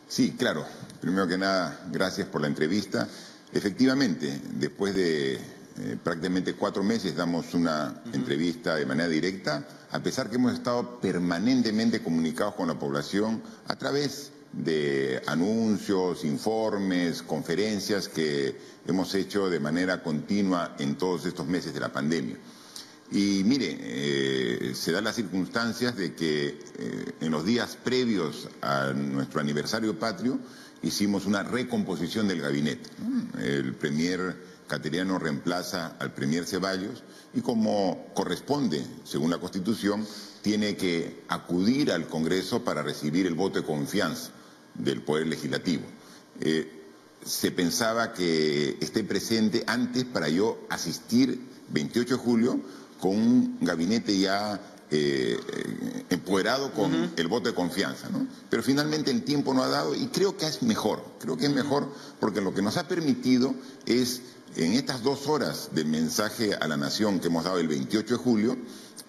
Sí, claro. Primero que nada, gracias por la entrevista. Efectivamente, después de prácticamente 4 meses damos una entrevista de manera directa, a pesar que hemos estado permanentemente comunicados con la población a través de anuncios, informes, conferencias que hemos hecho de manera continua en todos estos meses de la pandemia. Y mire, se dan las circunstancias de que en los días previos a nuestro aniversario patrio hicimos una recomposición del gabinete, ¿no? El premier Cateriano reemplaza al premier Ceballos y, como corresponde, según la Constitución, tiene que acudir al Congreso para recibir el voto de confianza del Poder Legislativo. Se pensaba que esté presente antes para yo asistir 28 de julio con un gabinete ya empoderado con el voto de confianza, ¿no? Pero finalmente el tiempo no ha dado y creo que es mejor porque lo que nos ha permitido es, en estas 2 horas de mensaje a la nación que hemos dado el 28 de julio,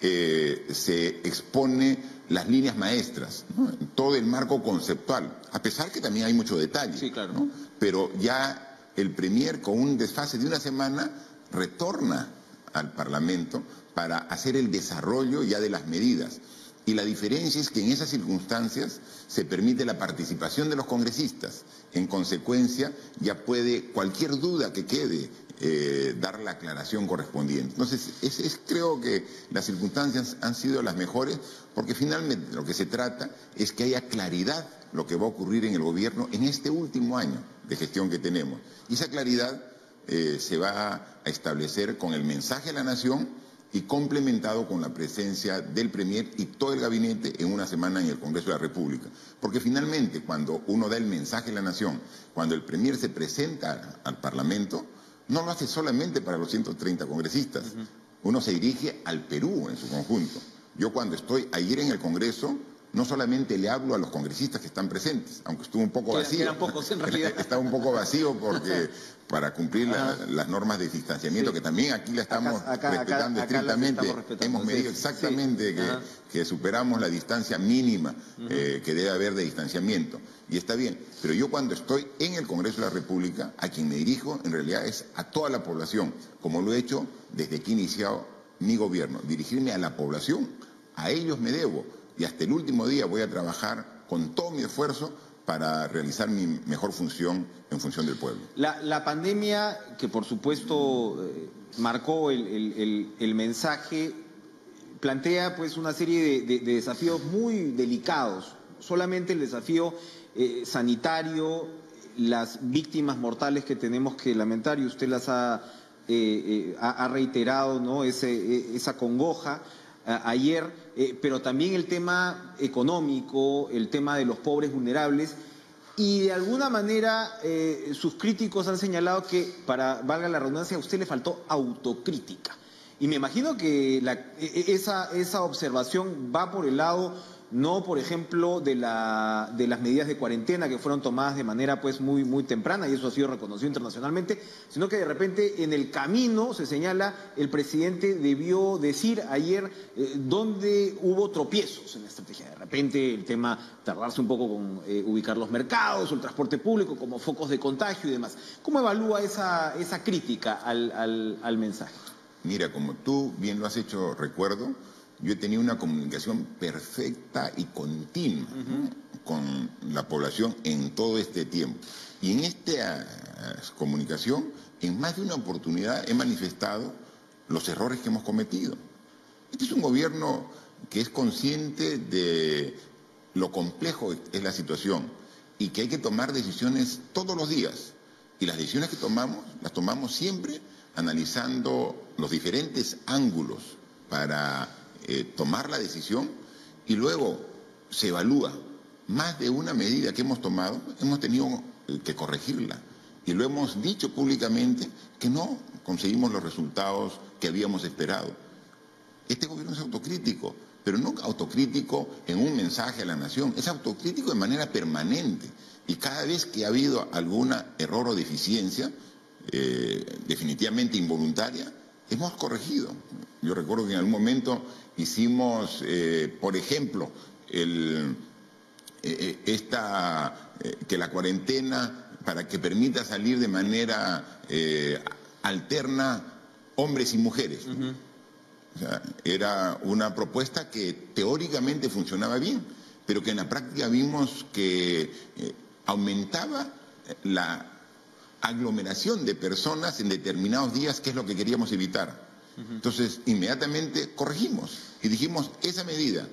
se expone las líneas maestras, ¿no? Todo el marco conceptual, a pesar que también hay mucho detalle, sí, claro, ¿no? Pero ya el premier, con un desfase de una semana, retorna al Parlamento para hacer el desarrollo ya de las medidas. Y la diferencia es que en esas circunstancias se permite la participación de los congresistas. En consecuencia, ya puede cualquier duda que quede dar la aclaración correspondiente. Entonces, creo que las circunstancias han sido las mejores, porque finalmente lo que se trata es que haya claridad lo que va a ocurrir en el gobierno en este último año de gestión que tenemos. Y esa claridad se va a establecer con el mensaje a la nación y complementado con la presencia del premier y todo el gabinete en una semana en el Congreso de la República. Porque finalmente, cuando uno da el mensaje a la nación, cuando el premier se presenta al Parlamento, no lo hace solamente para los 130 congresistas. Uno se dirige al Perú en su conjunto. Yo, cuando estoy ayer en el Congreso, no solamente le hablo a los congresistas que están presentes, aunque estuvo un poco vacío. Eran pocos, en realidad. Está un poco vacío porque para cumplir las normas de distanciamiento, que también aquí la estamos respetando estrictamente, hemos medido exactamente que superamos la distancia mínima que debe haber de distanciamiento. Y está bien, pero yo, cuando estoy en el Congreso de la República, a quien me dirijo en realidad es a toda la población, como lo he hecho desde que he iniciado mi gobierno. Dirigirme a la población, a ellos me debo. Y hasta el último día voy a trabajar con todo mi esfuerzo para realizar mi mejor función en función del pueblo. La pandemia, que por supuesto marcó el mensaje, plantea pues una serie de desafíos muy delicados. Solamente el desafío sanitario, las víctimas mortales que tenemos que lamentar, y usted las ha reiterado, ¿no? Esa congoja ayer, pero también el tema económico, el tema de los pobres vulnerables, y de alguna manera sus críticos han señalado que, para, valga la redundancia, a usted le faltó autocrítica. Y me imagino que esa observación va por el lado, no, por ejemplo, de las medidas de cuarentena que fueron tomadas de manera pues muy temprana, y eso ha sido reconocido internacionalmente, sino que de repente en el camino, se señala, el presidente debió decir ayer dónde hubo tropiezos en la estrategia. De repente el tema, tardarse un poco con ubicar los mercados, el transporte público como focos de contagio y demás. ¿Cómo evalúa esa crítica al mensaje? Mira, como tú bien lo has hecho recuerdo, yo he tenido una comunicación perfecta y continua, ¿no?, con la población en todo este tiempo. Y en esta comunicación, en más de una oportunidad, he manifestado los errores que hemos cometido. Este es un gobierno que es consciente de lo complejo que es la situación y que hay que tomar decisiones todos los días. Y las decisiones que tomamos, las tomamos siempre analizando los diferentes ángulos para tomar la decisión, y luego se evalúa. Más de una medida que hemos tomado, hemos tenido que corregirla. Y lo hemos dicho públicamente que no conseguimos los resultados que habíamos esperado. Este gobierno es autocrítico, pero no autocrítico en un mensaje a la nación, es autocrítico de manera permanente. Y cada vez que ha habido algún error o deficiencia, definitivamente involuntaria, hemos corregido. Yo recuerdo que en algún momento hicimos, por ejemplo, el que la cuarentena, para que permita salir de manera alterna hombres y mujeres, ¿no? O sea, era una propuesta que teóricamente funcionaba bien, pero que en la práctica vimos que aumentaba la aglomeración de personas en determinados días, que es lo que queríamos evitar. Entonces, inmediatamente corregimos y dijimos, esa medida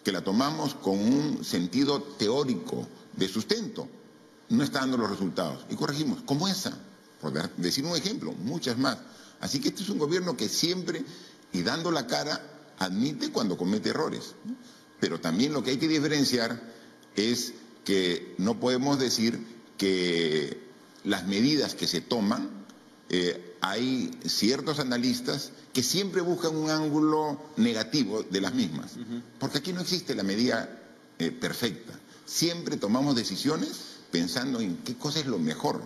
que la tomamos con un sentido teórico de sustento, no está dando los resultados. Y corregimos, como esa, por decir un ejemplo, muchas más. Así que este es un gobierno que siempre, y dando la cara, admite cuando comete errores. Pero también lo que hay que diferenciar es que no podemos decir que las medidas que se toman, hay ciertos analistas que siempre buscan un ángulo negativo de las mismas, porque aquí no existe la medida perfecta. Siempre tomamos decisiones pensando en qué cosa es lo mejor,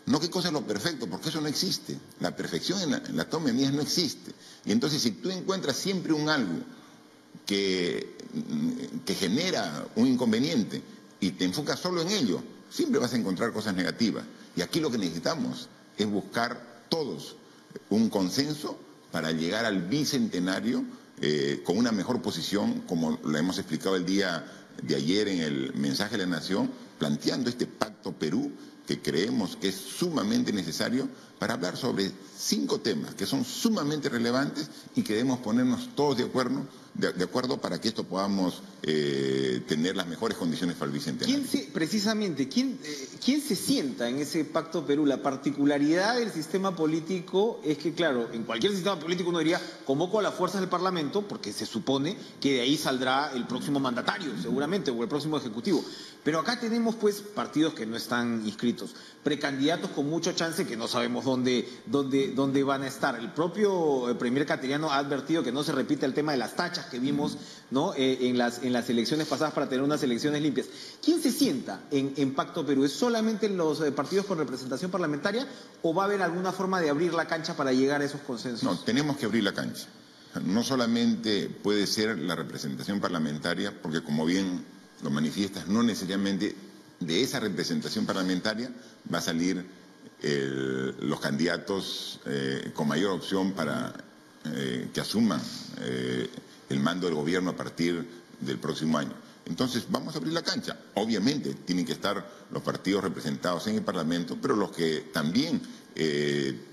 no qué cosa es lo perfecto, porque eso no existe. La perfección en la toma de medidas no existe. Y entonces, si tú encuentras siempre un algo que genera un inconveniente y te enfocas solo en ello, siempre vas a encontrar cosas negativas. Y aquí lo que necesitamos es buscar todos un consenso para llegar al bicentenario con una mejor posición, como lo hemos explicado el día de ayer en el mensaje de la Nación, planteando este Pacto Perú, que creemos que es sumamente necesario para hablar sobre 5 temas que son sumamente relevantes y que debemos ponernos todos de acuerdo para que esto podamos tener las mejores condiciones para el bicentenario. ¿Quién se sienta en ese Pacto Perú? La particularidad del sistema político es que, claro, en cualquier sistema político uno diría, convoco a las fuerzas del Parlamento, porque se supone que de ahí saldrá el próximo mandatario, seguramente, o el próximo ejecutivo. Pero acá tenemos, pues, partidos que no están inscritos, precandidatos con mucho chance que no sabemos dónde van a estar. El propio premier Cateriano ha advertido que no se repite el tema de las tachas que vimos, ¿no? en las elecciones pasadas, para tener unas elecciones limpias. ¿Quién se sienta en Pacto Perú? ¿Es solamente los partidos con representación parlamentaria o va a haber alguna forma de abrir la cancha para llegar a esos consensos? No, tenemos que abrir la cancha. No solamente puede ser la representación parlamentaria, porque como bien lo manifiestas, no necesariamente de esa representación parlamentaria va a salir los candidatos con mayor opción para que asuman el mando del gobierno a partir del próximo año. Entonces, vamos a abrir la cancha. Obviamente, tienen que estar los partidos representados en el Parlamento, pero los que también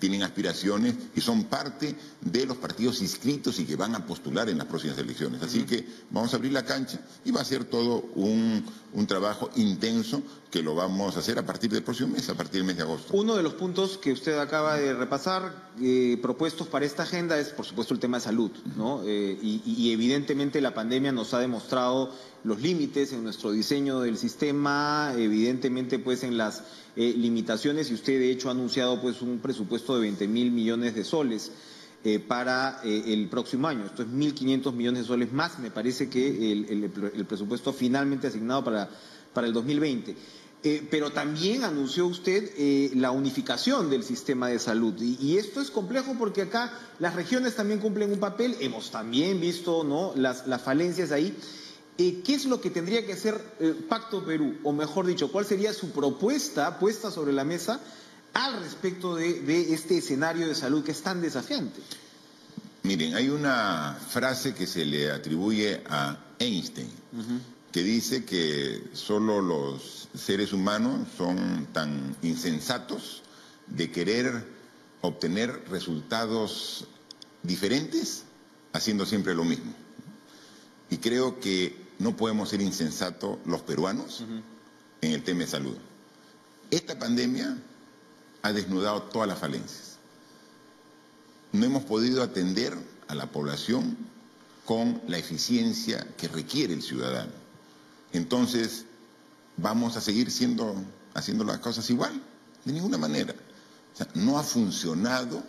tienen aspiraciones y son parte de los partidos inscritos y que van a postular en las próximas elecciones. Así que vamos a abrir la cancha y va a ser todo un trabajo intenso que lo vamos a hacer a partir del próximo mes, a partir del mes de agosto. Uno de los puntos que usted acaba de repasar, propuestos para esta agenda, es por supuesto el tema de salud, ¿no? Y evidentemente la pandemia nos ha demostrado los límites en nuestro diseño del sistema, evidentemente pues en las limitaciones, y usted de hecho ha anunciado pues un presupuesto de 20.000 millones de soles para el próximo año. Esto es 1.500 millones de soles más, me parece que el presupuesto finalmente asignado para el 2020. Pero también anunció usted la unificación del sistema de salud. Y esto es complejo porque acá las regiones también cumplen un papel. Hemos también visto, ¿no?, las falencias ahí. ¿Qué es lo que tendría que hacer Pacto Perú? O mejor dicho, ¿cuál sería su propuesta puesta sobre la mesa al respecto de este escenario de salud que es tan desafiante? Miren, hay una frase que se le atribuye a Einstein, que dice que solo los seres humanos son tan insensatos de querer obtener resultados diferentes haciendo siempre lo mismo. Y creo que no podemos ser insensatos los peruanos en el tema de salud. Esta pandemia ha desnudado todas las falencias. No hemos podido atender a la población con la eficiencia que requiere el ciudadano. Entonces, ¿vamos a seguir haciendo las cosas igual? De ninguna manera. O sea, no ha funcionado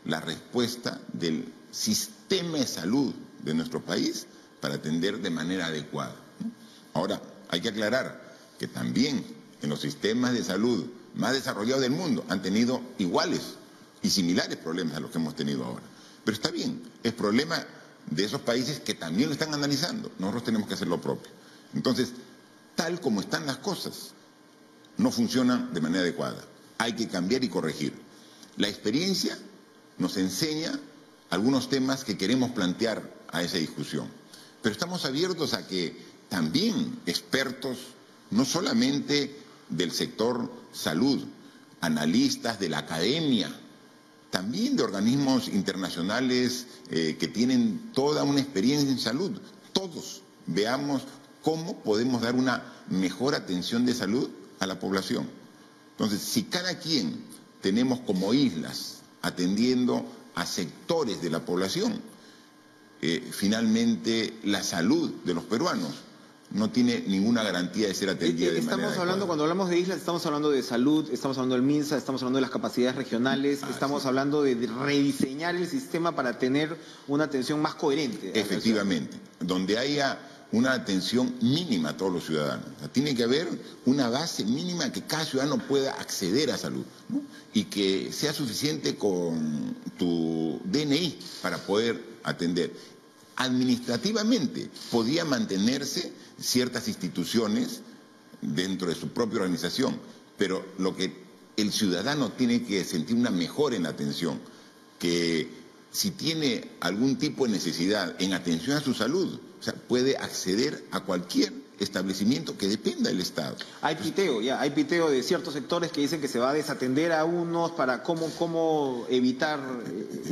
la respuesta del sistema de salud de nuestro país para atender de manera adecuada. Ahora, hay que aclarar que también en los sistemas de salud más desarrollados del mundo han tenido iguales y similares problemas a los que hemos tenido ahora. Pero está bien, es problema de esos países que también lo están analizando. Nosotros tenemos que hacer lo propio. Entonces, tal como están las cosas, no funcionan de manera adecuada. Hay que cambiar y corregir. La experiencia nos enseña algunos temas que queremos plantear a esa discusión. Pero estamos abiertos a que también expertos, no solamente del sector salud, analistas de la academia, también de organismos internacionales que tienen toda una experiencia en salud, todos veamos cómo podemos dar una mejor atención de salud a la población. Entonces, si cada quien tenemos como islas atendiendo a sectores de la población, finalmente la salud de los peruanos no tiene ninguna garantía de ser atendida de manera adecuada. Cuando hablamos de islas, estamos hablando de salud, estamos hablando del MINSA, estamos hablando de las capacidades regionales, estamos hablando de rediseñar el sistema para tener una atención más coherente. Efectivamente, donde haya una atención mínima a todos los ciudadanos. O sea, tiene que haber una base mínima que cada ciudadano pueda acceder a salud, ¿no? Y que sea suficiente con tu DNI para poder atender. Administrativamente podía mantenerse ciertas instituciones dentro de su propia organización, pero lo que el ciudadano tiene que sentir una mejora en la atención, que si tiene algún tipo de necesidad en atención a su salud, o sea, puede acceder a cualquier establecimiento que dependa del Estado. Hay piteo de ciertos sectores que dicen que se va a desatender a unos para cómo evitar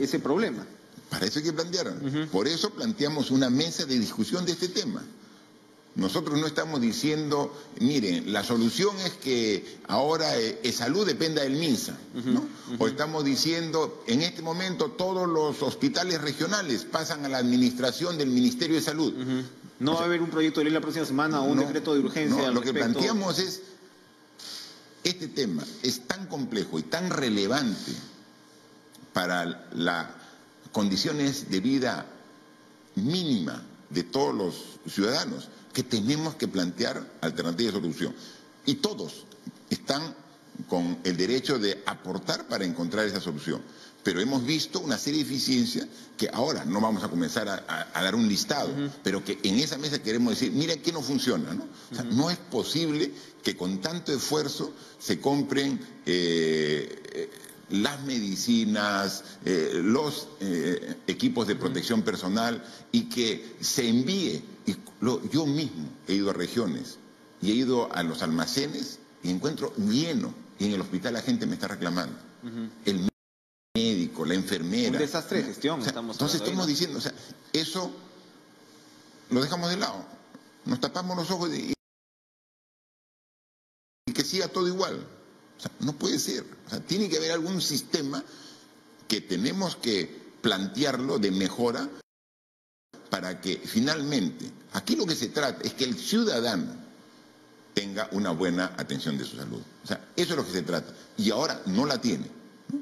ese problema. Para eso hay que plantear. Por eso planteamos una mesa de discusión de este tema. Nosotros no estamos diciendo, miren, la solución es que ahora salud dependa del MINSA, ¿no? O estamos diciendo, en este momento todos los hospitales regionales pasan a la administración del Ministerio de Salud. No va a haber un proyecto de ley la próxima semana o un decreto de urgencia. No, lo que planteamos es, este tema es tan complejo y tan relevante para las condiciones de vida mínima de todos los ciudadanos, que tenemos que plantear alternativas de solución. Y todos están con el derecho de aportar para encontrar esa solución. Pero hemos visto una serie de eficiencias que ahora no vamos a comenzar a dar un listado, pero que en esa mesa queremos decir, mira qué no funciona, ¿no? O sea, no es posible que con tanto esfuerzo se compren las medicinas, los equipos de protección personal y que se envíe. Yo mismo he ido a regiones y he ido a los almacenes y encuentro lleno, y en el hospital la gente me está reclamando. El médico, la enfermera. Un desastre de gestión. O sea, entonces estamos diciendo, o sea, eso lo dejamos de lado, nos tapamos los ojos y que siga todo igual. O sea, no puede ser. O sea, tiene que haber algún sistema que tenemos que plantearlo de mejora para que finalmente, aquí lo que se trata es que el ciudadano tenga una buena atención de su salud. O sea, eso es lo que se trata. Y ahora no la tiene, ¿no?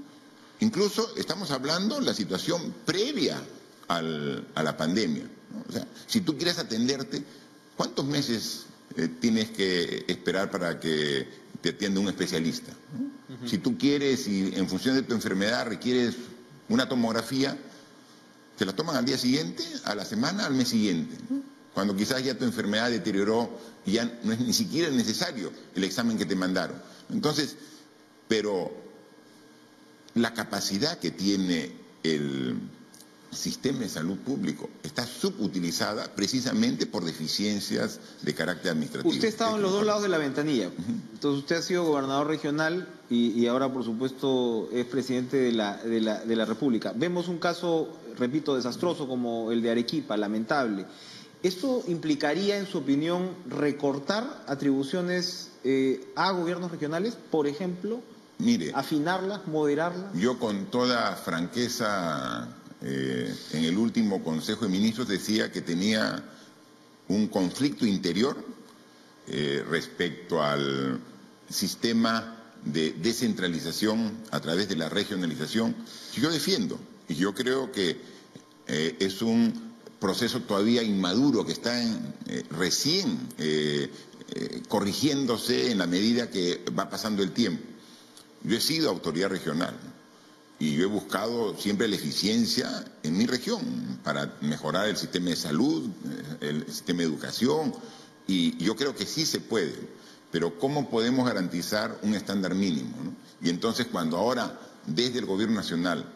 Incluso estamos hablando de la situación previa a la pandemia, ¿no? O sea, si tú quieres atenderte, ¿cuántos meses tienes que esperar para que te atienda un especialista, ¿no? Si tú quieres y en función de tu enfermedad requieres una tomografía, te la toman al día siguiente, a la semana, al mes siguiente, ¿no? Cuando quizás ya tu enfermedad deterioró y ya no es ni siquiera necesario el examen que te mandaron. Entonces, pero la capacidad que tiene el sistema de salud público está subutilizada precisamente por deficiencias de carácter administrativo. Usted ha estado en los dos lados de la ventanilla. Entonces usted ha sido gobernador regional y ahora por supuesto es presidente de la República. Vemos un caso, repito, desastroso como el de Arequipa, lamentable. ¿Esto implicaría, en su opinión, recortar atribuciones a gobiernos regionales, por ejemplo? Mire, afinarlas, moderarlas. Yo con toda franqueza en el último Consejo de Ministros decía que tenía un conflicto interior respecto al sistema de descentralización a través de la regionalización que yo defiendo. Y yo creo que es un proceso todavía inmaduro que está recién corrigiéndose en la medida que va pasando el tiempo. Yo he sido autoridad regional y yo he buscado siempre la eficiencia en mi región para mejorar el sistema de salud, el sistema de educación Y yo creo que sí se puede, pero ¿cómo podemos garantizar un estándar mínimo, ¿no? Y entonces cuando ahora, desde el Gobierno Nacional,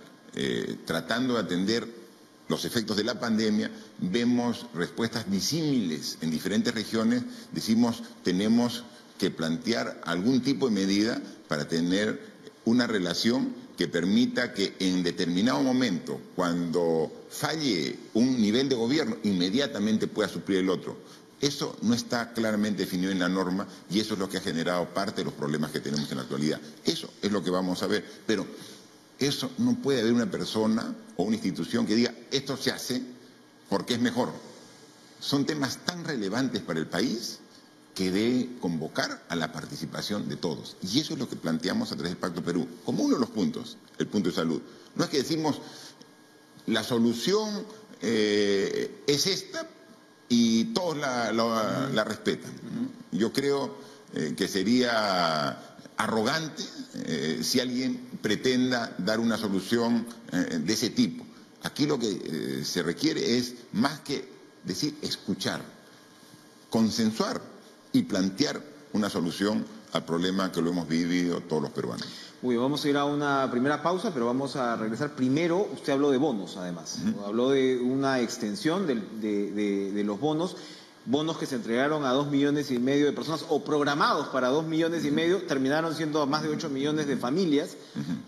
tratando de atender los efectos de la pandemia, vemos respuestas disímiles en diferentes regiones, decimos tenemos que plantear algún tipo de medida para tener una relación que permita que en determinado momento, cuando falle un nivel de gobierno, inmediatamente pueda suplir el otro. Eso no está claramente definido en la norma y eso es lo que ha generado parte de los problemas que tenemos en la actualidad. Eso es lo que vamos a ver, pero eso no puede haber una persona o una institución que diga esto se hace porque es mejor. Son temas tan relevantes para el país que debe convocar a la participación de todos. Y eso es lo que planteamos a través del Pacto Perú, como uno de los puntos, el punto de salud. No es que decimos la solución es esta y todos la respetan. Yo creo que sería arrogante si alguien pretenda dar una solución de ese tipo. Aquí lo que se requiere es, más que decir, escuchar, consensuar y plantear una solución al problema que lo hemos vivido todos los peruanos. Muy bien, vamos a ir a una primera pausa, pero vamos a regresar. Primero, usted habló de bonos, además. Habló de una extensión de los bonos que se entregaron a 2,5 millones de personas, o programados para 2,5 millones, terminaron siendo a más de 8 millones de familias,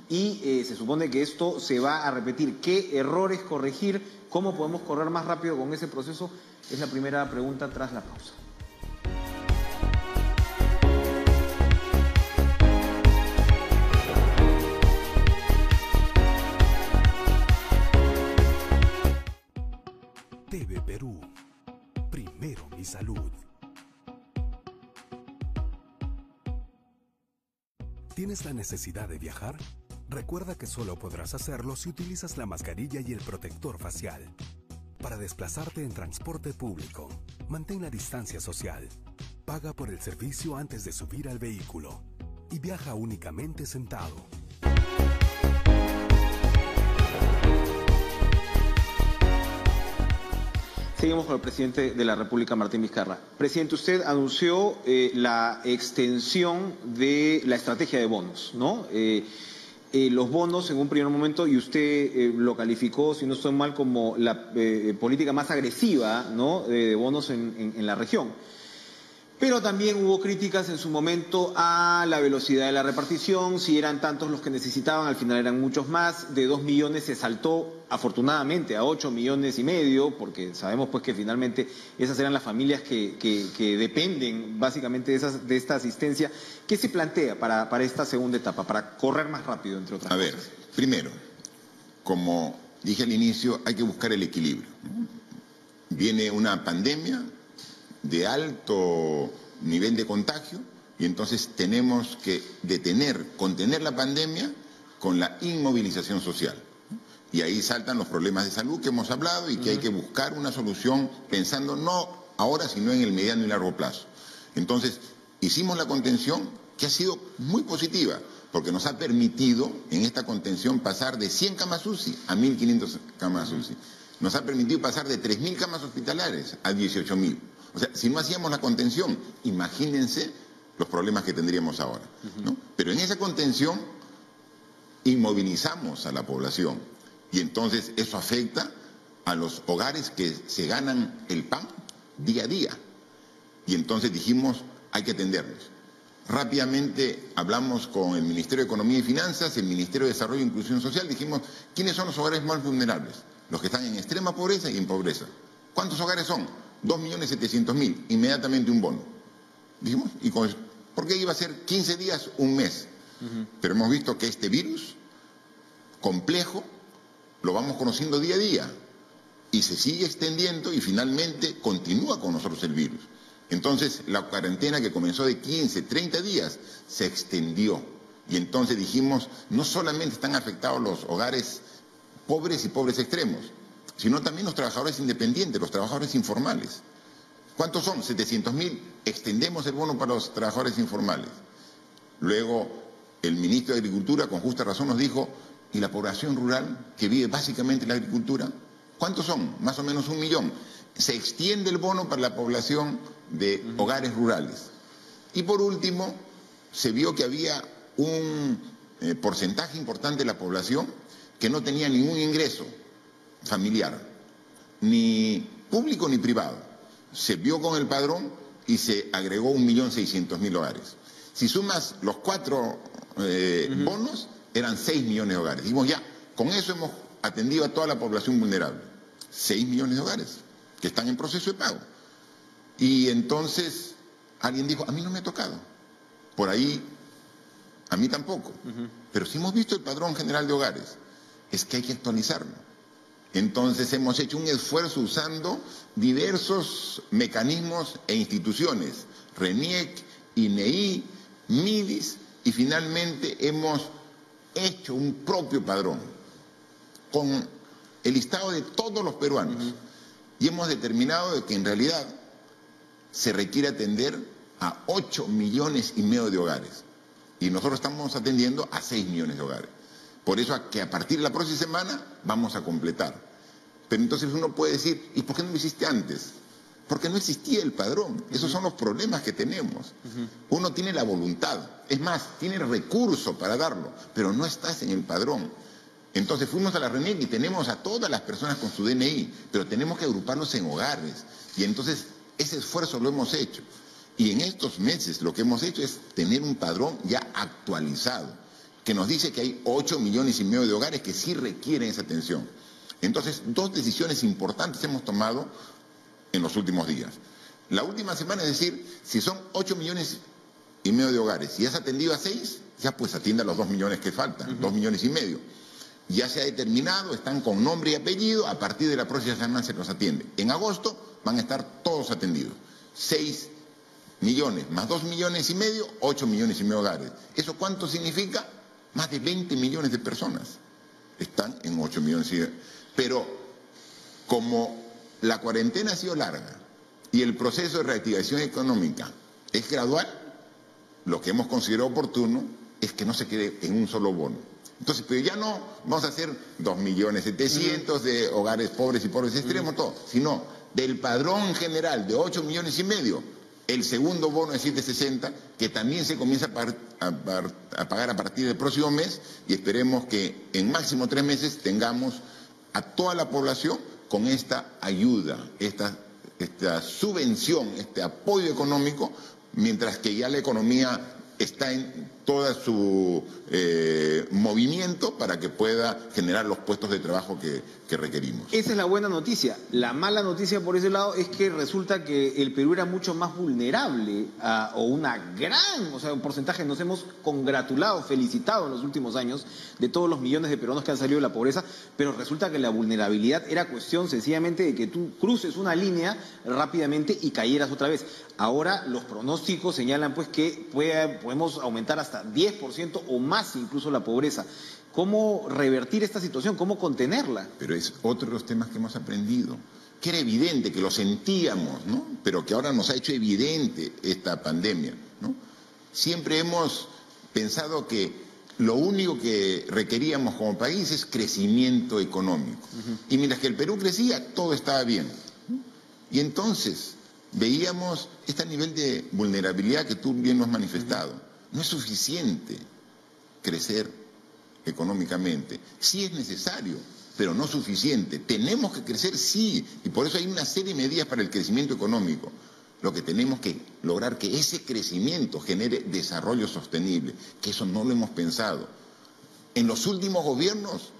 y se supone que esto se va a repetir. ¿Qué errores corregir? ¿Cómo podemos correr más rápido con ese proceso? Es la primera pregunta tras la pausa. TV Perú. Primero mi salud. ¿Tienes la necesidad de viajar? Recuerda que solo podrás hacerlo si utilizas la mascarilla y el protector facial. Para desplazarte en transporte público, mantén la distancia social. Paga por el servicio antes de subir al vehículo. Y viaja únicamente sentado. Seguimos con el presidente de la República, Martín Vizcarra. Presidente, usted anunció la extensión de la estrategia de bonos, ¿no? Los bonos en un primer momento, y usted lo calificó, si no estoy mal, como la política más agresiva, ¿no?, de bonos en la región. Pero también hubo críticas en su momento a la velocidad de la repartición, si eran tantos los que necesitaban, al final eran muchos más. De 2 millones se saltó afortunadamente a 8,5 millones, porque sabemos pues que finalmente esas eran las familias que dependen básicamente de esta asistencia. ¿Qué se plantea para esta segunda etapa, para correr más rápido, entre otras cosas? A ver, primero, como dije al inicio, hay que buscar el equilibrio. Viene una pandemia de alto nivel de contagio y entonces tenemos que contener la pandemia con la inmovilización social. Y ahí saltan los problemas de salud que hemos hablado y que hay que buscar una solución pensando no ahora sino en el mediano y largo plazo. Entonces hicimos la contención, que ha sido muy positiva porque nos ha permitido en esta contención pasar de 100 camas UCI a 1.500 camas UCI. Nos ha permitido pasar de 3.000 camas hospitalares a 18.000. O sea, si no hacíamos la contención, imagínense los problemas que tendríamos ahora, ¿no? Pero en esa contención inmovilizamos a la población y entonces eso afecta a los hogares que se ganan el pan día a día. Y entonces dijimos, hay que atendernos. Rápidamente hablamos con el Ministerio de Economía y Finanzas, el Ministerio de Desarrollo e Inclusión Social, dijimos, ¿quiénes son los hogares más vulnerables? Los que están en extrema pobreza y en pobreza. ¿Cuántos hogares son? 2.700.000, inmediatamente un bono. Dijimos, ¿por qué iba a ser 15 días, un mes? Pero hemos visto que este virus complejo lo vamos conociendo día a día y se sigue extendiendo y finalmente continúa con nosotros el virus. Entonces la cuarentena, que comenzó de 15, 30 días, se extendió y entonces dijimos, no solamente están afectados los hogares pobres y pobres extremos, sino también los trabajadores independientes, los trabajadores informales. ¿Cuántos son? 700.000. Extendemos el bono para los trabajadores informales. Luego, el ministro de Agricultura, con justa razón, nos dijo, ¿y la población rural que vive básicamente en la agricultura? ¿Cuántos son? Más o menos 1 millón. se extiende el bono para la población de hogares rurales. Y por último, se vio que había un porcentaje importante de la población que no tenía ningún ingreso familiar, ni público ni privado. Se vio con el padrón y se agregó 1.600.000 hogares. Si sumas los 4 bonos, eran 6 millones de hogares. Dijimos ya, con eso hemos atendido a toda la población vulnerable. 6 millones de hogares que están en proceso de pago. Y entonces alguien dijo, a mí no me ha tocado. Por ahí, a mí tampoco. Pero si hemos visto el padrón general de hogares, es que hay que actualizarlo. Entonces hemos hecho un esfuerzo usando diversos mecanismos e instituciones, RENIEC, INEI, MIDIS, y finalmente hemos hecho un propio padrón con el listado de todos los peruanos. Y hemos determinado de que en realidad se requiere atender a 8,5 millones de hogares. Y nosotros estamos atendiendo a 6 millones de hogares. Por eso que a partir de la próxima semana vamos a completar. Pero entonces uno puede decir, ¿y por qué no lo hiciste antes? Porque no existía el padrón. Esos son los problemas que tenemos. Uno tiene la voluntad, es más, tiene el recurso para darlo, pero no estás en el padrón. Entonces fuimos a la RENIEC y tenemos a todas las personas con su DNI, pero tenemos que agruparlos en hogares. Y entonces ese esfuerzo lo hemos hecho. Y en estos meses lo que hemos hecho es tener un padrón ya actualizado, que nos dice que hay 8,5 millones de hogares que sí requieren esa atención. Entonces, 2 decisiones importantes hemos tomado en los últimos días. La última semana, es decir, si son 8,5 millones de hogares y has atendido a 6, ya pues atiende a los 2 millones que faltan, 2,5 millones. Ya se ha determinado, están con nombre y apellido, a partir de la próxima semana se los atiende. En agosto van a estar todos atendidos. 6 millones más 2,5 millones, 8,5 millones de hogares. ¿Eso cuánto significa? Más de 20 millones de personas están en 8 millones. Pero como la cuarentena ha sido larga y el proceso de reactivación económica es gradual, lo que hemos considerado oportuno es que no se quede en un solo bono. Entonces, pero ya no vamos a hacer 2.700.000 de hogares pobres y pobres extremos, todo, sino del padrón general de 8,5 millones, el segundo bono de 760, que también se comienza a pagar a partir del próximo mes, y esperemos que en máximo 3 meses tengamos a toda la población con esta ayuda, esta subvención, este apoyo económico, mientras que ya la economía está en todo su movimiento para que pueda generar los puestos de trabajo que requerimos. Esa es la buena noticia. La mala noticia por ese lado es que resulta que el Perú era mucho más vulnerable un porcentaje. Nos hemos congratulado, felicitado en los últimos años de todos los millones de peruanos que han salido de la pobreza, pero resulta que la vulnerabilidad era cuestión sencillamente de que tú cruces una línea rápidamente y cayeras otra vez. Ahora los pronósticos señalan pues que podemos aumentar hasta 10% o más incluso la pobreza. ¿Cómo revertir esta situación? ¿Cómo contenerla? Pero es otro de los temas que hemos aprendido, que era evidente, que lo sentíamos, ¿no? Pero que ahora nos ha hecho evidente esta pandemia, ¿no? Siempre hemos pensado que lo único que requeríamos como país es crecimiento económico. Y mientras que el Perú crecía, todo estaba bien, ¿no? Y entonces veíamos este nivel de vulnerabilidad que tú bien nos has manifestado. No es suficiente crecer económicamente. Sí es necesario, pero no suficiente. Tenemos que crecer, sí, y por eso hay una serie de medidas para el crecimiento económico. Lo que tenemos que lograr que ese crecimiento genere desarrollo sostenible, que eso no lo hemos pensado. En los últimos gobiernos,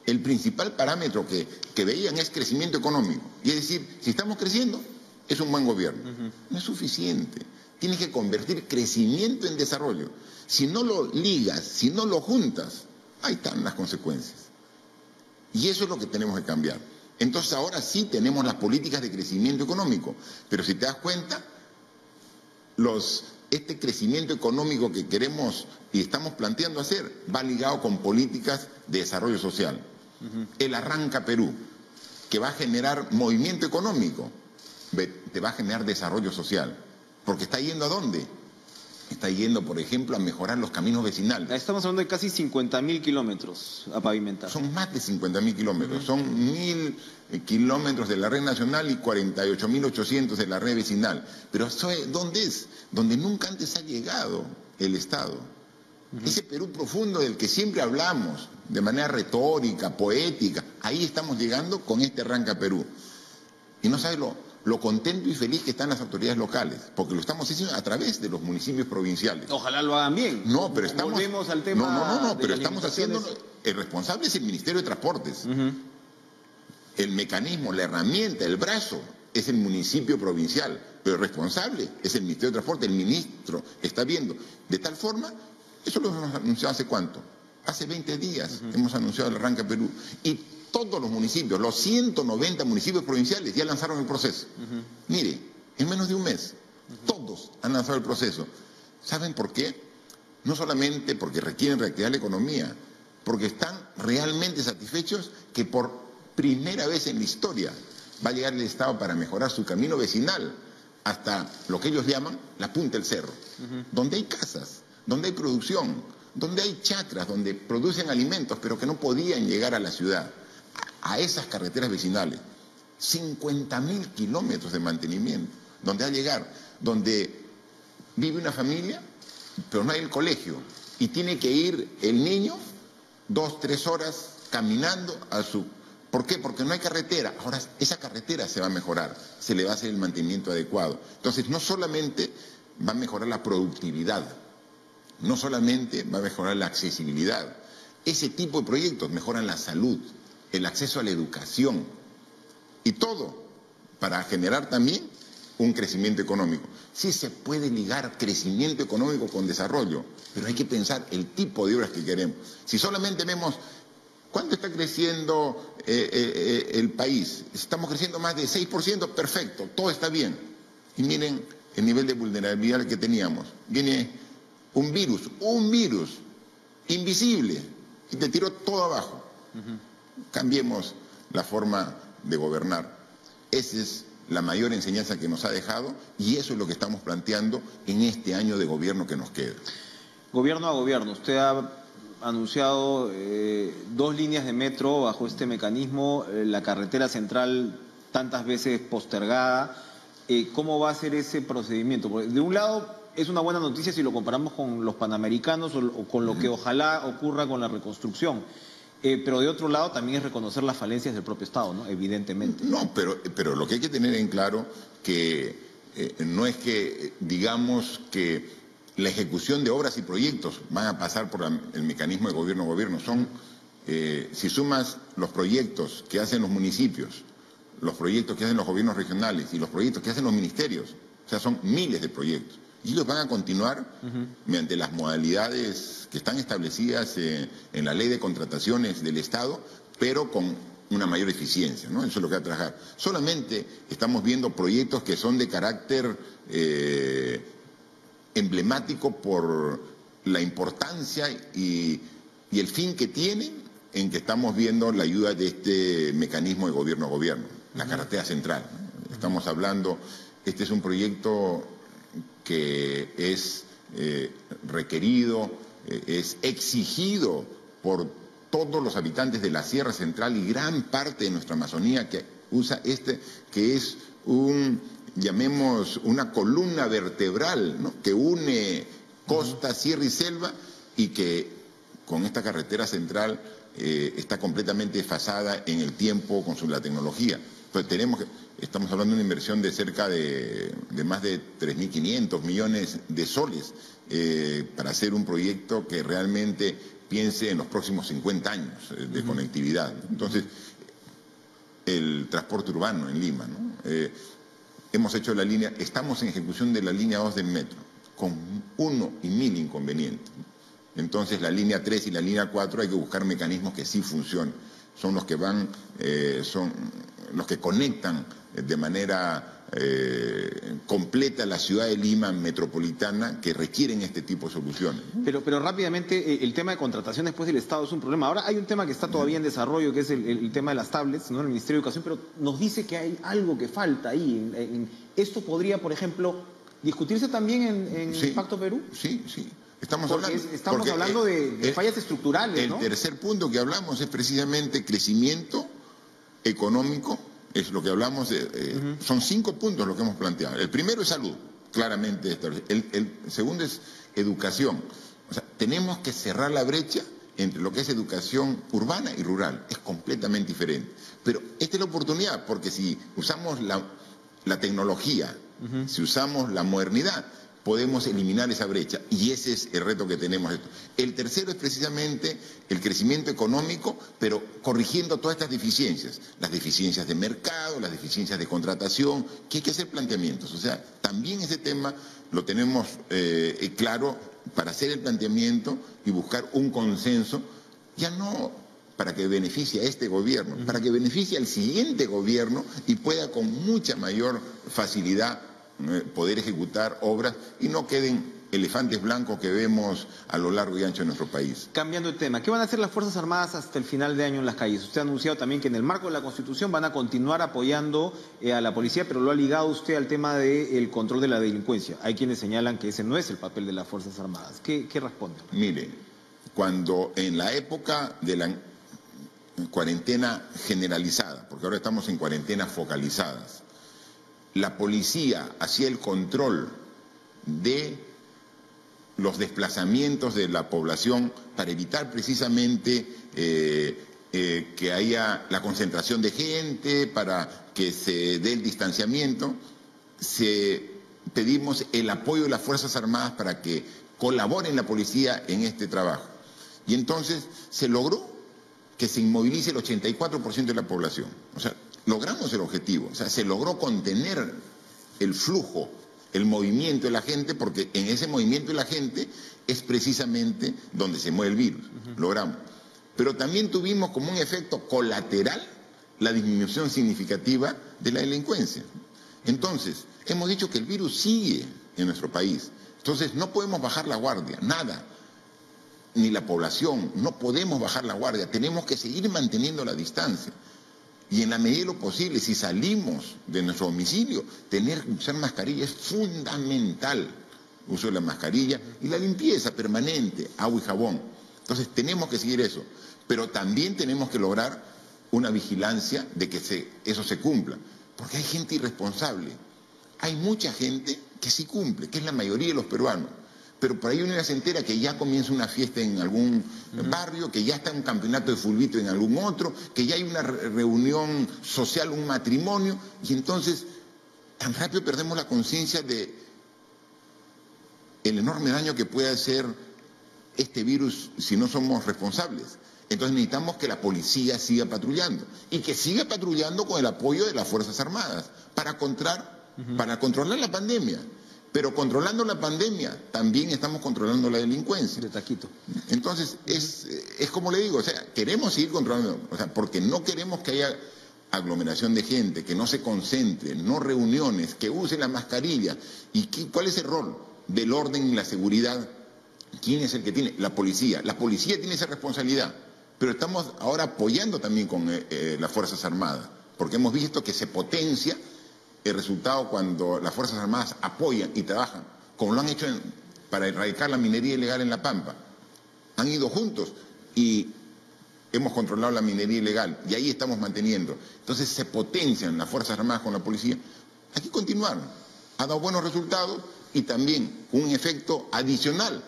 el principal parámetro que veían es crecimiento económico. Y es decir, si estamos creciendo, es un buen gobierno. No es suficiente. Tienes que convertir crecimiento en desarrollo. Si no lo ligas, si no lo juntas, ahí están las consecuencias. Y eso es lo que tenemos que cambiar. Entonces ahora sí tenemos las políticas de crecimiento económico, pero si te das cuenta, este crecimiento económico que queremos y estamos planteando hacer va ligado con políticas de desarrollo social. El Arranca Perú, que va a generar movimiento económico, te va a generar desarrollo social, porque está yendo ¿a dónde? está yendo, por ejemplo, a mejorar los caminos vecinales. Estamos hablando de casi 50.000 kilómetros a pavimentar. Son más de 50.000 kilómetros, son 1.000 kilómetros de la red nacional y 48.800 de la red vecinal. Pero ¿dónde es? Donde nunca antes ha llegado el Estado. Ese Perú profundo del que siempre hablamos, de manera retórica, poética, ahí estamos llegando con este Arranca Perú. Y no sabes lo contento y feliz que están las autoridades locales, porque lo estamos haciendo a través de los municipios provinciales. Ojalá lo hagan bien. No, pero estamos... Volvemos al tema... No, pero estamos haciendo... El responsable es el Ministerio de Transportes. El mecanismo, la herramienta, el brazo es el municipio provincial, pero el responsable es el Ministerio de Transporte. El ministro está viendo. De tal forma, eso lo hemos anunciado ¿hace cuánto? Hace 20 días hemos anunciado el Arranca Perú. Y todos los municipios, los 190 municipios provinciales ya lanzaron el proceso. Mire, en menos de un mes, todos han lanzado el proceso. ¿Saben por qué? No solamente porque requieren reactivar la economía, porque están realmente satisfechos que por primera vez en la historia va a llegar el Estado para mejorar su camino vecinal hasta lo que ellos llaman la punta del cerro, donde hay casas, donde hay producción, donde hay chacras, donde producen alimentos, pero que no podían llegar a la ciudad. A esas carreteras vecinales, 50.000 kilómetros de mantenimiento, donde va a llegar, donde vive una familia, pero no hay el colegio, y tiene que ir el niño 2, 3 horas caminando a su... ¿Por qué? Porque no hay carretera. Ahora esa carretera se va a mejorar, se le va a hacer el mantenimiento adecuado. Entonces no solamente va a mejorar la productividad, no solamente va a mejorar la accesibilidad, ese tipo de proyectos mejoran la salud, el acceso a la educación y todo para generar también un crecimiento económico. Sí se puede ligar crecimiento económico con desarrollo, pero hay que pensar el tipo de obras que queremos. Si solamente vemos cuánto está creciendo el país, estamos creciendo más de 6%, perfecto, todo está bien. Y miren el nivel de vulnerabilidad que teníamos. Viene un virus invisible y te tiró todo abajo. Cambiemos la forma de gobernar. Esa es la mayor enseñanza que nos ha dejado y eso es lo que estamos planteando en este año de gobierno que nos queda. Gobierno a gobierno, usted ha anunciado 2 líneas de metro bajo este mecanismo, la carretera central tantas veces postergada. ¿Cómo va a ser ese procedimiento? Porque de un lado es una buena noticia si lo comparamos con los panamericanos o con lo que ojalá ocurra con la reconstrucción. Pero de otro lado también es reconocer las falencias del propio Estado, ¿no? Evidentemente. No, pero lo que hay que tener en claro que no es que digamos que la ejecución de obras y proyectos van a pasar por el mecanismo de gobierno a gobierno. Son, si sumas los proyectos que hacen los municipios, los proyectos que hacen los gobiernos regionales y los proyectos que hacen los ministerios, o sea, son miles de proyectos. Y ellos van a continuar mediante las modalidades que están establecidas en la ley de contrataciones del Estado, pero con una mayor eficiencia, ¿no? Eso es lo que va a trabajar. Solamente estamos viendo proyectos que son de carácter emblemático por la importancia y el fin que tienen, en que estamos viendo la ayuda de este mecanismo de gobierno a gobierno, la carretera central, ¿no? Estamos hablando, este es un proyecto que es requerido, es exigido por todos los habitantes de la Sierra Central y gran parte de nuestra Amazonía que usa que es llamemos una columna vertebral, ¿no? Que une costa, sierra y selva y que con esta carretera central está completamente desfasada en el tiempo con la tecnología. Entonces estamos hablando de una inversión de cerca de más de 3.500 millones de soles para hacer un proyecto que realmente piense en los próximos 50 años de conectividad. Entonces, el transporte urbano en Lima, ¿no? Hemos hecho estamos en ejecución de la línea 2 del metro, con 1 y 1000 inconvenientes. Entonces, la línea 3 y la línea 4 hay que buscar mecanismos que sí funcionen. Son los que son los que conectan de manera completa la ciudad de Lima metropolitana, que requieren este tipo de soluciones. Pero rápidamente, el tema de contratación después del Estado es un problema. Ahora hay un tema que está todavía en desarrollo, que es el tema de las tablets, ¿no? El Ministerio de Educación, pero nos dice que hay algo que falta ahí. Esto podría, por ejemplo, discutirse también en Sí. el Pacto Perú? Sí, sí. Estamos Porque hablando, hablando de fallas estructurales, ¿no? El tercer punto que hablamos es precisamente crecimiento económico, es lo que hablamos, son 5 puntos lo que hemos planteado. El primero es salud, claramente. El segundo es educación. O sea, tenemos que cerrar la brecha entre lo que es educación urbana y rural. Es completamente diferente. Pero esta es la oportunidad, porque si usamos la tecnología, si usamos la modernidad, podemos eliminar esa brecha, y ese es el reto que tenemos. El tercero es precisamente el crecimiento económico, pero corrigiendo todas estas deficiencias, las deficiencias de mercado, las deficiencias de contratación, que hay que hacer planteamientos. O sea, también ese tema lo tenemos claro para hacer el planteamiento y buscar un consenso, ya no para que beneficie a este gobierno, para que beneficie al siguiente gobierno y pueda con mucha mayor facilidad poder ejecutar obras y no queden elefantes blancos que vemos a lo largo y ancho de nuestro país. Cambiando de tema, ¿qué van a hacer las Fuerzas Armadas hasta el final de año en las calles? Usted ha anunciado también que en el marco de la Constitución van a continuar apoyando a la policía, pero lo ha ligado usted al tema del control de la delincuencia. Hay quienes señalan que ese no es el papel de las Fuerzas Armadas. ¿Qué responde? Mire, cuando en la época de la cuarentena generalizada, porque ahora estamos en cuarentenas focalizadas, la policía hacía el control de los desplazamientos de la población para evitar precisamente que haya la concentración de gente, para que se dé el distanciamiento. Pedimos el apoyo de las Fuerzas Armadas para que colaboren la policía en este trabajo. Y entonces se logró que se inmovilice el 84% de la población. O sea, logramos el objetivo, o sea, se logró contener el flujo, el movimiento de la gente, porque en ese movimiento de la gente es precisamente donde se mueve el virus, logramos. Pero también tuvimos como un efecto colateral la disminución significativa de la delincuencia. Entonces, hemos dicho que el virus sigue en nuestro país, entonces no podemos bajar la guardia, nada, ni la población, no podemos bajar la guardia, tenemos que seguir manteniendo la distancia. Y en la medida de lo posible, si salimos de nuestro domicilio, tener que usar mascarilla es fundamental. Uso de la mascarilla y la limpieza permanente, agua y jabón. Entonces tenemos que seguir eso. Pero también tenemos que lograr una vigilancia de que eso se cumpla. Porque hay gente irresponsable. Hay mucha gente que sí cumple, que es la mayoría de los peruanos. Pero por ahí uno ya se entera que ya comienza una fiesta en algún barrio, que ya está un campeonato de fulbito en algún otro, que ya hay una reunión social, un matrimonio, y entonces tan rápido perdemos la conciencia de el enorme daño que puede hacer este virus si no somos responsables. Entonces necesitamos que la policía siga patrullando, y que siga patrullando con el apoyo de las Fuerzas Armadas para controlar la pandemia. Pero controlando la pandemia, también estamos controlando la delincuencia. De taquito. Entonces, es como le digo, o sea, queremos seguir controlando, o sea, porque no queremos que haya aglomeración de gente, que no se concentre, no reuniones, que use la mascarilla. ¿Y cuál es el rol del orden y la seguridad? ¿Quién es el que tiene? La policía. La policía tiene esa responsabilidad, pero estamos ahora apoyando también con las Fuerzas Armadas, porque hemos visto que se potencia el resultado cuando las Fuerzas Armadas apoyan y trabajan, como lo han hecho para erradicar la minería ilegal en La Pampa. Han ido juntos y hemos controlado la minería ilegal, y ahí estamos manteniendo. Entonces se potencian las Fuerzas Armadas con la policía. Hay que continuar. Ha dado buenos resultados y también un efecto adicional.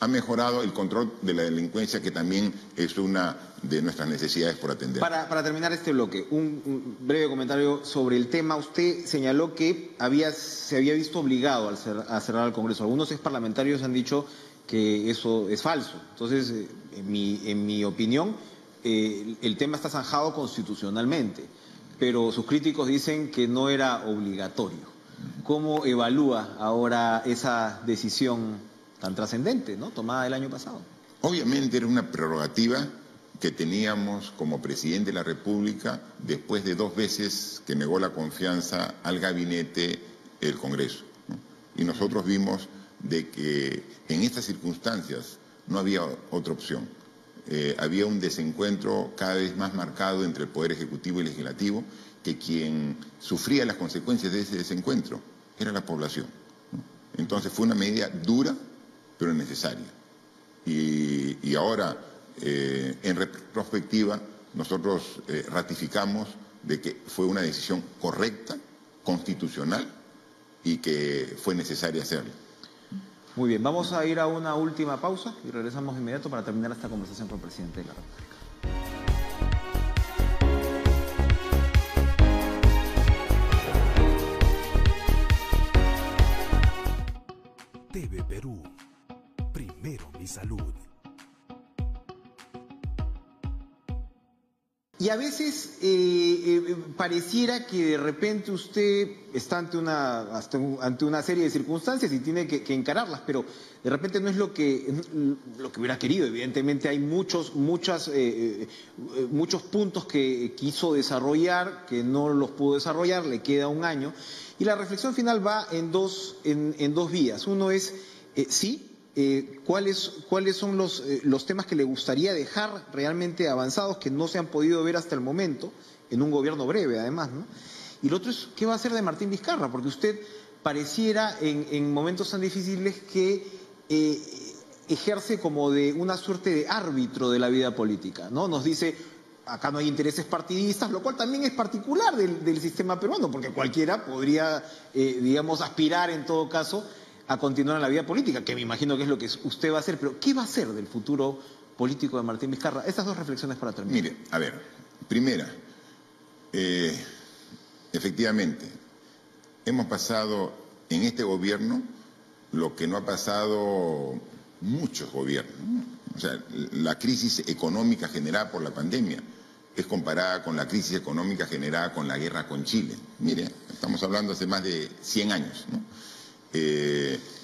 Ha mejorado el control de la delincuencia, que también es una de nuestras necesidades por atender. Para terminar este bloque, un breve comentario sobre el tema. Usted señaló que se había visto obligado a cerrar el Congreso. Algunos exparlamentarios han dicho que eso es falso. Entonces, en mi opinión, el tema está zanjado constitucionalmente, pero sus críticos dicen que no era obligatorio. ¿Cómo evalúa ahora esa decisión tan trascendente, ¿no?, tomada el año pasado? Obviamente era una prerrogativa que teníamos como presidente de la República después de 2 veces que negó la confianza al gabinete el Congreso, ¿no? Y nosotros vimos de que en estas circunstancias no había otra opción. Había un desencuentro cada vez más marcado entre el Poder Ejecutivo y Legislativo, que quien sufría las consecuencias de ese desencuentro era la población, ¿no? Entonces fue una medida dura, pero necesaria. Y ahora, en retrospectiva, nosotros ratificamos de que fue una decisión correcta, constitucional, y que fue necesaria hacerlo. Muy bien, vamos a ir a una última pausa y regresamos de inmediato para terminar esta conversación con el presidente de la República. TV Perú. Primero mi salud. Y a veces pareciera que de repente usted está ante una serie de circunstancias y tiene que encararlas, pero de repente no es lo que hubiera querido. Evidentemente hay muchos puntos que quiso desarrollar, que no los pudo desarrollar, le queda un año. Y la reflexión final va en dos vías. Uno es, ¿cuáles son los temas que le gustaría dejar realmente avanzados que no se han podido ver hasta el momento, en un gobierno breve además, ¿no? Y lo otro es, ¿qué va a hacer de Martín Vizcarra? Porque usted pareciera en momentos tan difíciles que ejerce como de una suerte de árbitro de la vida política, ¿no? Nos dice, acá no hay intereses partidistas, lo cual también es particular del sistema peruano, porque cualquiera podría, aspirar en todo caso a continuar en la vida política, que me imagino que es lo que usted va a hacer, pero ¿qué va a hacer del futuro político de Martín Vizcarra? Estas dos reflexiones para terminar. Mire, a ver, primera, efectivamente, hemos pasado en este gobierno lo que no ha pasado muchos gobiernos, ¿no? O sea, la crisis económica generada por la pandemia es comparada con la crisis económica generada con la guerra con Chile. Mire, estamos hablando hace más de 100 años, ¿no?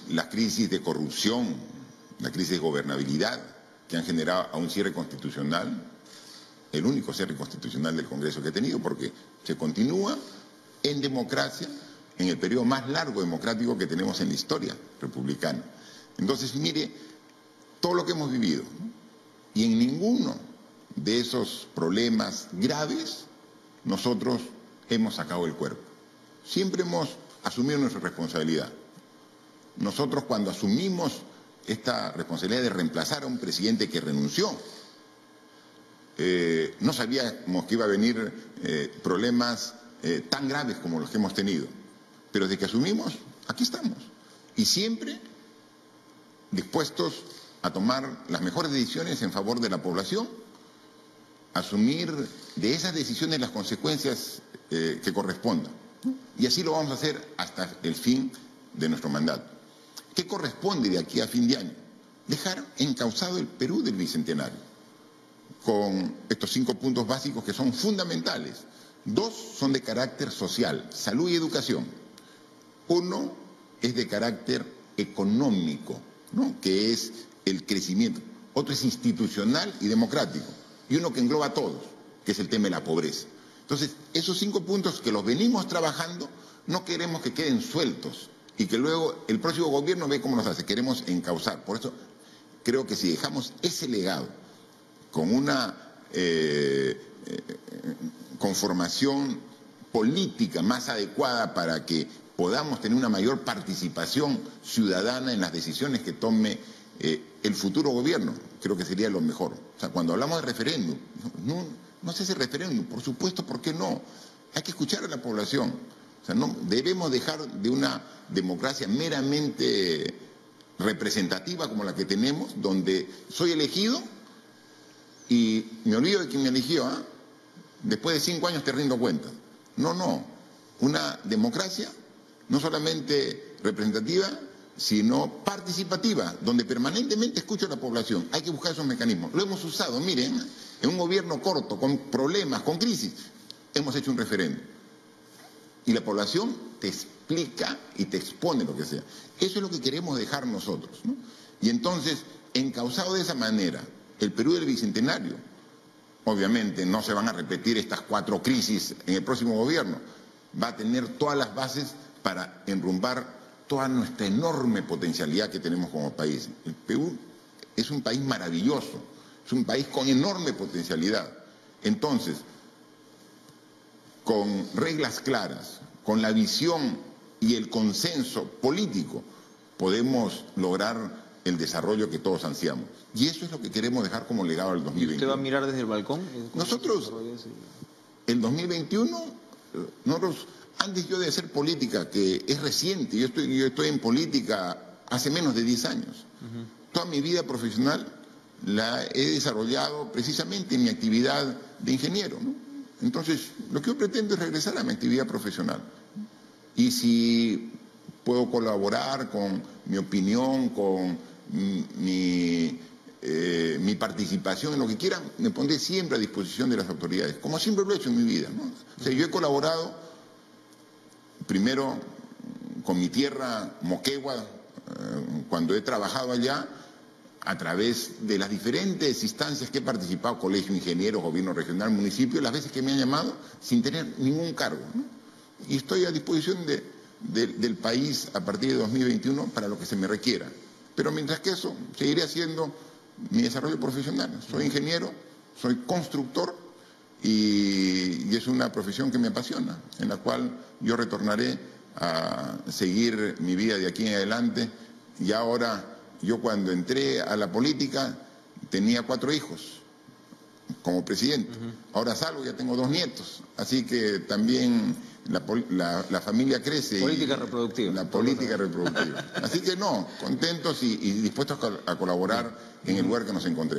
La crisis de corrupción, la crisis de gobernabilidad que han generado a un cierre constitucional, el único cierre constitucional del Congreso que he tenido, porque se continúa en democracia en el periodo más largo democrático que tenemos en la historia republicana. Entonces, mire, todo lo que hemos vivido, ¿no? Y en ninguno de esos problemas graves nosotros hemos sacado el cuerpo. Siempre hemos asumido nuestra responsabilidad. Nosotros, cuando asumimos esta responsabilidad de reemplazar a un presidente que renunció, no sabíamos que iba a venir problemas tan graves como los que hemos tenido. Pero desde que asumimos, aquí estamos. Y siempre dispuestos a tomar las mejores decisiones en favor de la población, asumir de esas decisiones las consecuencias que correspondan, ¿no? Y así lo vamos a hacer hasta el fin de nuestro mandato. ¿Qué corresponde de aquí a fin de año? Dejar encauzado el Perú del Bicentenario, con estos 5 puntos básicos que son fundamentales. 2 son de carácter social, salud y educación. 1 es de carácter económico, ¿no? Que es el crecimiento. Otro es institucional y democrático. Y uno que engloba a todos, que es el tema de la pobreza. Entonces, esos 5 puntos que los venimos trabajando, no queremos que queden sueltos y que luego el próximo gobierno ve cómo nos hace. Queremos encauzar. Por eso creo que si dejamos ese legado con una conformación política más adecuada para que podamos tener una mayor participación ciudadana en las decisiones que tome el futuro gobierno, creo que sería lo mejor. O sea, cuando hablamos de referéndum, no se hace referéndum, por supuesto, ¿por qué no? Hay que escuchar a la población. O sea, no debemos dejar de una democracia meramente representativa como la que tenemos, donde soy elegido y me olvido de quien me eligió, ¿eh? Después de 5 años te rindo cuentas. No. Una democracia no solamente representativa, sino participativa, donde permanentemente escucho a la población. Hay que buscar esos mecanismos. Lo hemos usado, miren, en un gobierno corto, con problemas, con crisis, hemos hecho un referéndum. Y la población te explica y te expone lo que sea. Eso es lo que queremos dejar nosotros, ¿no? Y entonces, encauzado de esa manera, el Perú del Bicentenario, obviamente no se van a repetir estas 4 crisis en el próximo gobierno, va a tener todas las bases para enrumbar toda nuestra enorme potencialidad que tenemos como país. El Perú es un país maravilloso, es un país con enorme potencialidad. Entonces, con reglas claras, con la visión y el consenso político podemos lograr el desarrollo que todos ansiamos. Y eso es lo que queremos dejar como legado al 2021. ¿Usted va a mirar desde el balcón? Nosotros, el 2021, nosotros, antes yo de hacer política, que es reciente, yo estoy en política hace menos de 10 años. Toda mi vida profesional la he desarrollado precisamente en mi actividad de ingeniero, ¿no? Entonces, lo que yo pretendo es regresar a mi actividad profesional. Y si puedo colaborar con mi opinión, con mi participación en lo que quieran, me pondré siempre a disposición de las autoridades, como siempre lo he hecho en mi vida, ¿no? O sea, yo he colaborado primero con mi tierra, Moquegua, cuando he trabajado allá, a través de las diferentes instancias que he participado, colegio, ingenieros, gobierno regional, municipio, las veces que me han llamado sin tener ningún cargo, ¿no? Y estoy a disposición del país a partir de 2021 para lo que se me requiera. Pero mientras que eso, seguiré haciendo mi desarrollo profesional. Soy ingeniero, soy constructor y es una profesión que me apasiona, en la cual yo retornaré a seguir mi vida de aquí en adelante. Y ahora, yo cuando entré a la política tenía 4 hijos como presidente. Ahora salgo, ya tengo 2 nietos. Así que también la familia crece. Política reproductiva. La política reproductiva. Así que no, contentos y dispuestos a colaborar en el lugar que nos encontremos.